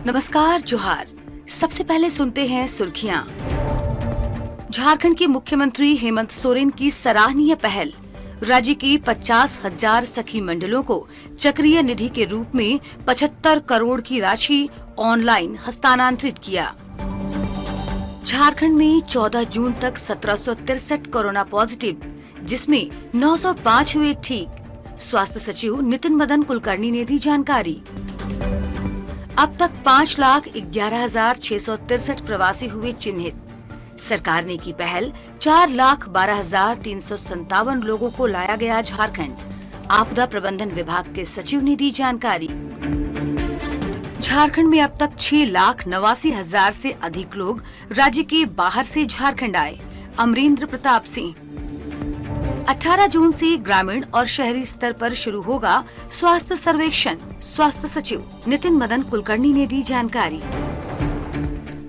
नमस्कार, जोहार। सबसे पहले सुनते हैं सुर्खियां। झारखंड के मुख्यमंत्री हेमंत सोरेन की सराहनीय पहल, राज्य की 50,000 सखी मंडलों को चक्रीय निधि के रूप में 75 करोड़ की राशि ऑनलाइन हस्तांतरित किया। झारखंड में 14 जून तक 1763 कोरोना पॉजिटिव, जिसमें 905 हुए ठीक। स्वास्थ्य सचिव नितिन मदन कुलकर्णी ने दी जानकारी। अब तक 5,11,663 प्रवासी हुए चिन्हित। सरकार ने की पहल, 4,12,357 लोगों को लाया गया झारखंड। आपदा प्रबंधन विभाग के सचिव ने दी जानकारी। झारखंड में अब तक 6,89,000 से अधिक लोग राज्य के बाहर से झारखंड आए। अमरेंद्र प्रताप सिंह। 18 जून से ग्रामीण और शहरी स्तर पर शुरू होगा स्वास्थ्य सर्वेक्षण। स्वास्थ्य सचिव नितिन मदन कुलकर्णी ने दी जानकारी।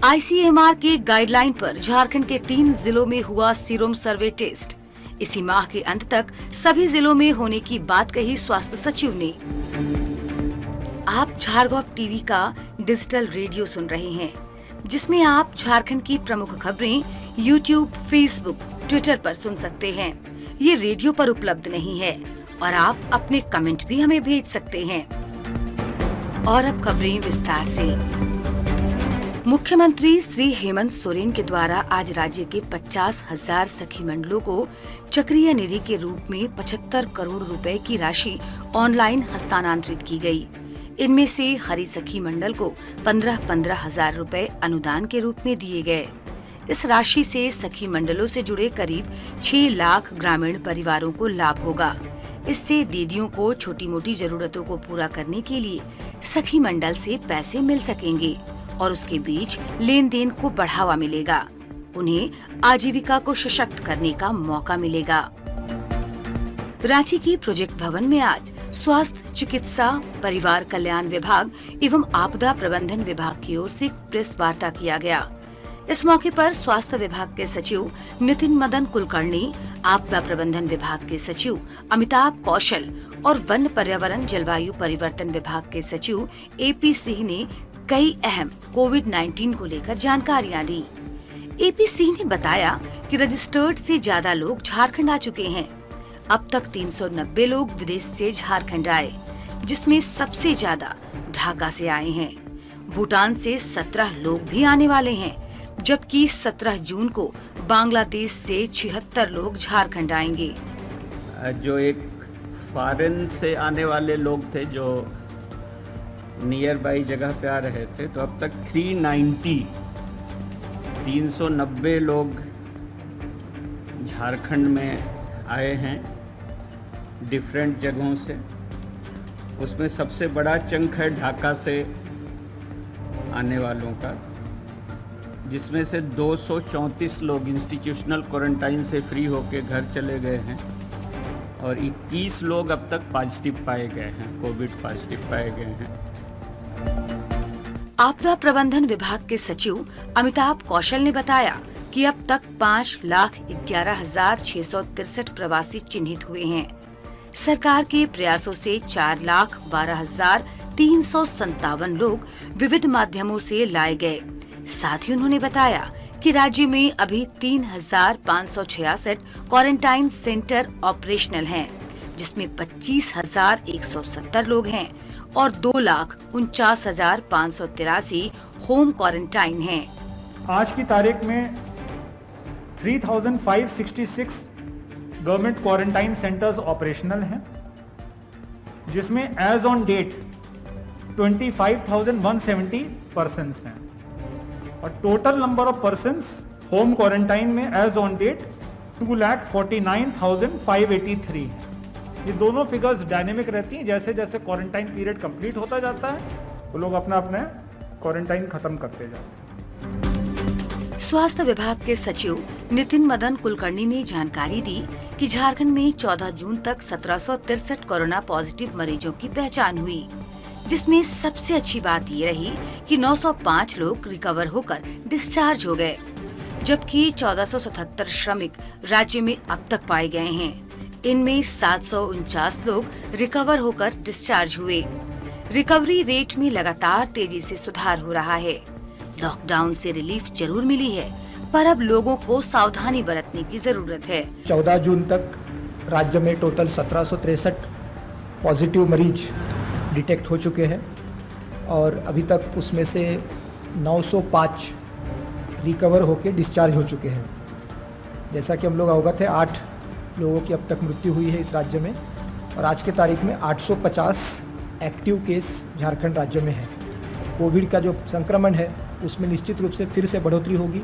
ICMR के गाइडलाइन पर झारखंड के 3 जिलों में हुआ सीरोम सर्वे टेस्ट। इसी माह के अंत तक सभी जिलों में होने की बात कही स्वास्थ्य सचिव ने। आप झारखंड टीवी का डिजिटल रेडियो सुन रहे हैं, जिसमें आप झारखंड की प्रमुख खबरें यूट्यूब, फेसबुक, ट्विटर पर सुन सकते हैं। ये रेडियो पर उपलब्ध नहीं है और आप अपने कमेंट भी हमें भेज सकते हैं। और अब खबरें विस्तार से। मुख्यमंत्री श्री हेमंत सोरेन के द्वारा आज राज्य के 50,000 सखी मंडलों को चक्रीय निधि के रूप में 75 करोड़ रुपए की राशि ऑनलाइन हस्तांतरित की गई। इनमें से हरी सखी मंडल को 15-15 हजार रुपए अनुदान के रूप में दिए गए। इस राशि से सखी मंडलों से जुड़े करीब 6 लाख ग्रामीण परिवारों को लाभ होगा। इससे दीदियों को छोटी मोटी जरूरतों को पूरा करने के लिए सखी मंडल से पैसे मिल सकेंगे और उसके बीच लेन देन को बढ़ावा मिलेगा। उन्हें आजीविका को सशक्त करने का मौका मिलेगा। रांची की प्रोजेक्ट भवन में आज स्वास्थ्य, चिकित्सा, परिवार कल्याण विभाग एवं आपदा प्रबंधन विभाग की ओर से प्रेस वार्ता किया गया। इस मौके पर स्वास्थ्य विभाग के सचिव नितिन मदन कुलकर्णी, आपदा प्रबंधन विभाग के सचिव अमिताभ कौशल और वन पर्यावरण जलवायु परिवर्तन विभाग के सचिव AP सिंह ने कई अहम कोविड-19 को लेकर जानकारियां दी। AP सिंह ने बताया कि रजिस्टर्ड से ज्यादा लोग झारखंड आ चुके हैं। अब तक 390 लोग विदेश से झारखंड आए, जिसमें सबसे ज्यादा ढाका से आए हैं। भूटान से 17 लोग भी आने वाले हैं, जबकि 17 जून को बांग्लादेश से 76 लोग झारखंड आएंगे। जो एक फॉरेन से आने वाले लोग थे जो नियर बाई जगह पे आ रहे थे, तो अब तक 390 लोग झारखंड में आए हैं डिफरेंट जगहों से। उसमें सबसे बड़ा चंक है ढाका से आने वालों का, जिसमें से 234 लोग इंस्टीट्यूशनल क्वारंटाइन से फ्री होकर घर चले गए हैं और 21 लोग अब तक पॉजिटिव पाए गए हैं, कोविड पॉजिटिव पाए गए हैं। आपदा प्रबंधन विभाग के सचिव अमिताभ कौशल ने बताया कि अब तक 5,11,663 प्रवासी चिन्हित हुए हैं। सरकार के प्रयासों से 4,12,357 लोग विविध माध्यमों से लाए गए। साथ ही उन्होंने बताया कि राज्य में अभी 3,566 क्वारंटाइन सेंटर ऑपरेशनल हैं, जिसमें 25,170 लोग हैं और 2,49,583 होम क्वारंटाइन हैं। आज की तारीख में 3,566 गवर्नमेंट क्वारंटाइन सेंटर्स ऑपरेशनल हैं, जिसमें एज ऑन डेट 25,170 पर्सन्स हैं और total number of persons home quarantine में एज ऑन डेट 2,49,583 है। ये दोनों फिगर्स डायनेमिक रहती हैं। जैसे जैसे क्वारंटाइन पीरियड कंप्लीट होता जाता है, वो लोग अपना अपना क्वारंटाइन खत्म करते जाते हैं। स्वास्थ्य विभाग के सचिव नितिन मदन कुलकर्णी ने जानकारी दी कि झारखंड में 14 जून तक 1763 कोरोना पॉजिटिव मरीजों की पहचान हुई, जिसमें सबसे अच्छी बात ये रही कि 905 लोग रिकवर होकर डिस्चार्ज हो गए, जबकि 1477 श्रमिक राज्य में अब तक पाए गए हैं। इनमें 749 लोग रिकवर होकर डिस्चार्ज हुए। रिकवरी रेट में लगातार तेजी से सुधार हो रहा है। लॉकडाउन से रिलीफ जरूर मिली है, पर अब लोगों को सावधानी बरतने की जरूरत है। 14 जून तक राज्य में टोटल 1763 पॉजिटिव मरीज डिटेक्ट हो चुके हैं और अभी तक उसमें से 905 रिकवर होकर डिस्चार्ज हो चुके हैं। जैसा कि हम लोग अवगत है, 8 लोगों की अब तक मृत्यु हुई है इस राज्य में और आज के तारीख में 850 एक्टिव केस झारखंड राज्य में है। कोविड का जो संक्रमण है उसमें निश्चित रूप से फिर से बढ़ोतरी होगी,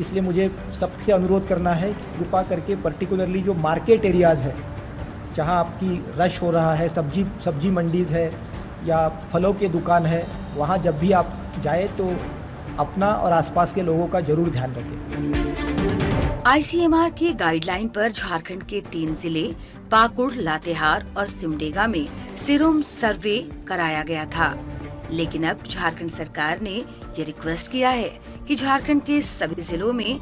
इसलिए मुझे सबसे अनुरोध करना है कि कृपा करके पर्टिकुलरली जो मार्केट एरियाज़ है जहां आपकी रश हो रहा है, सब्जी मंडीज़ है या फलों के दुकान है, वहां जब भी आप जाए तो अपना और आसपास के लोगों का जरूर ध्यान रखें। आईसीएमआर की गाइडलाइन पर झारखंड के 3 जिले पाकुड़, लातेहार और सिमडेगा में सीरोम सर्वे कराया गया था, लेकिन अब झारखंड सरकार ने ये रिक्वेस्ट किया है कि झारखंड के सभी जिलों में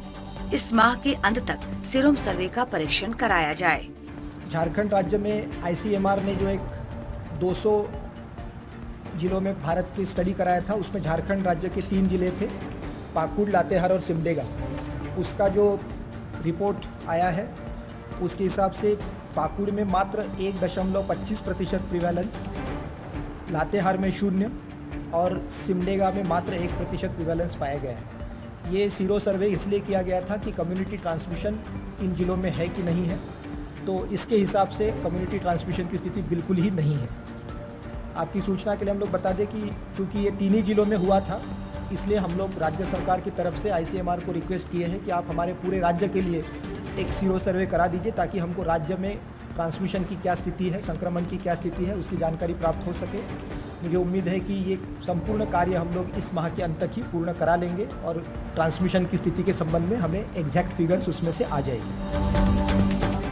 इस माह के अंत तक सीरोम सर्वे का परीक्षण कराया जाए। झारखंड राज्य में आईसीएमआर ने जो एक 200 जिलों में भारत की स्टडी कराया था, उसमें झारखंड राज्य के 3 जिले थे, पाकुड़, लातेहार और सिमडेगा। उसका जो रिपोर्ट आया है उसके हिसाब से पाकुड़ में मात्र 1.25% प्रिवेलेंस, लातेहार में 0 और सिमडेगा में मात्र 1% प्रिवेलेंस पाया गया है। ये सीरो सर्वे इसलिए किया गया था कि कम्युनिटी ट्रांसमिशन इन जिलों में है कि नहीं है, तो इसके हिसाब से कम्युनिटी ट्रांसमिशन की स्थिति बिल्कुल ही नहीं है। आपकी सूचना के लिए हम लोग बता दें कि चूँकि ये 3 ही जिलों में हुआ था, इसलिए हम लोग राज्य सरकार की तरफ से आईसीएमआर को रिक्वेस्ट किए हैं कि आप हमारे पूरे राज्य के लिए एक सीरो सर्वे करा दीजिए, ताकि हमको राज्य में ट्रांसमिशन की क्या स्थिति है, संक्रमण की क्या स्थिति है, उसकी जानकारी प्राप्त हो सके। मुझे उम्मीद है कि ये संपूर्ण कार्य हम लोग इस माह के अंत तक ही पूर्ण करा लेंगे और ट्रांसमिशन की स्थिति के संबंध में हमें एग्जैक्ट फिगर्स उसमें से आ जाएगी।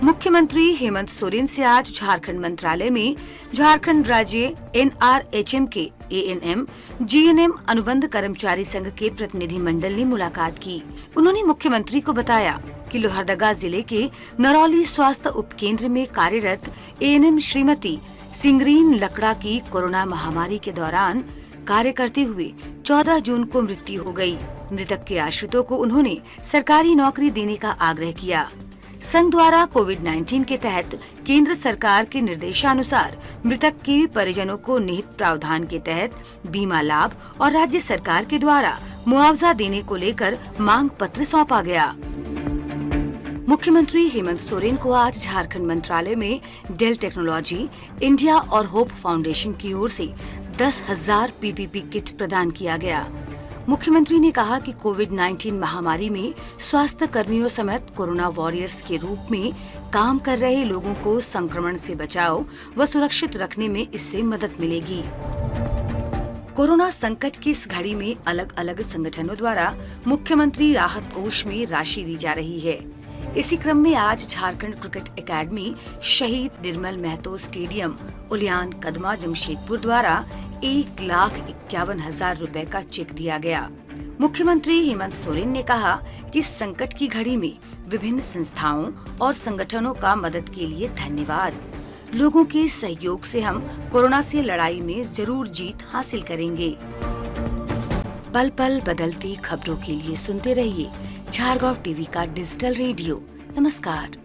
मुख्यमंत्री हेमंत सोरेन से आज झारखंड मंत्रालय में झारखंड राज्य NRHM के ANM, GNM अनुबंध कर्मचारी संघ के प्रतिनिधि मंडल ने मुलाकात की। उन्होंने मुख्यमंत्री को बताया कि लोहरदगा जिले के नरौली स्वास्थ्य उपकेंद्र में कार्यरत ANM श्रीमती सिंगरीन लकड़ा की कोरोना महामारी के दौरान कार्य करते हुए 14 जून को मृत्यु हो गई। मृतक के आश्रितों को उन्होंने सरकारी नौकरी देने का आग्रह किया। संघ द्वारा कोविड-19 के तहत केंद्र सरकार के निर्देशानुसार मृतक के परिजनों को निहित प्रावधान के तहत बीमा लाभ और राज्य सरकार के द्वारा मुआवजा देने को लेकर मांग पत्र सौंपा गया। मुख्यमंत्री हेमंत सोरेन को आज झारखंड मंत्रालय में डेल टेक्नोलॉजी इंडिया और होप फाउंडेशन की ओर से 10,000 पीपीपी किट प्रदान किया गया। मुख्यमंत्री ने कहा कि कोविड-19 महामारी में स्वास्थ्य कर्मियों समेत कोरोना वॉरियर्स के रूप में काम कर रहे लोगों को संक्रमण से बचाव व सुरक्षित रखने में इससे मदद मिलेगी। कोरोना संकट की इस घड़ी में अलग अलग संगठनों द्वारा मुख्यमंत्री राहत कोष में राशि दी जा रही है। इसी क्रम में आज झारखंड क्रिकेट एकेडमी शहीद निर्मल महतो स्टेडियम, उलियान कदमा, जमशेदपुर द्वारा 1,51,000 रुपए का चेक दिया गया। मुख्यमंत्री हेमंत सोरेन ने कहा कि इस संकट की घड़ी में विभिन्न संस्थाओं और संगठनों का मदद के लिए धन्यवाद। लोगों के सहयोग से हम कोरोना से लड़ाई में जरूर जीत हासिल करेंगे। पल पल बदलती खबरों के लिए सुनते रहिए झारगांव टीवी का डिजिटल रेडियो। नमस्कार।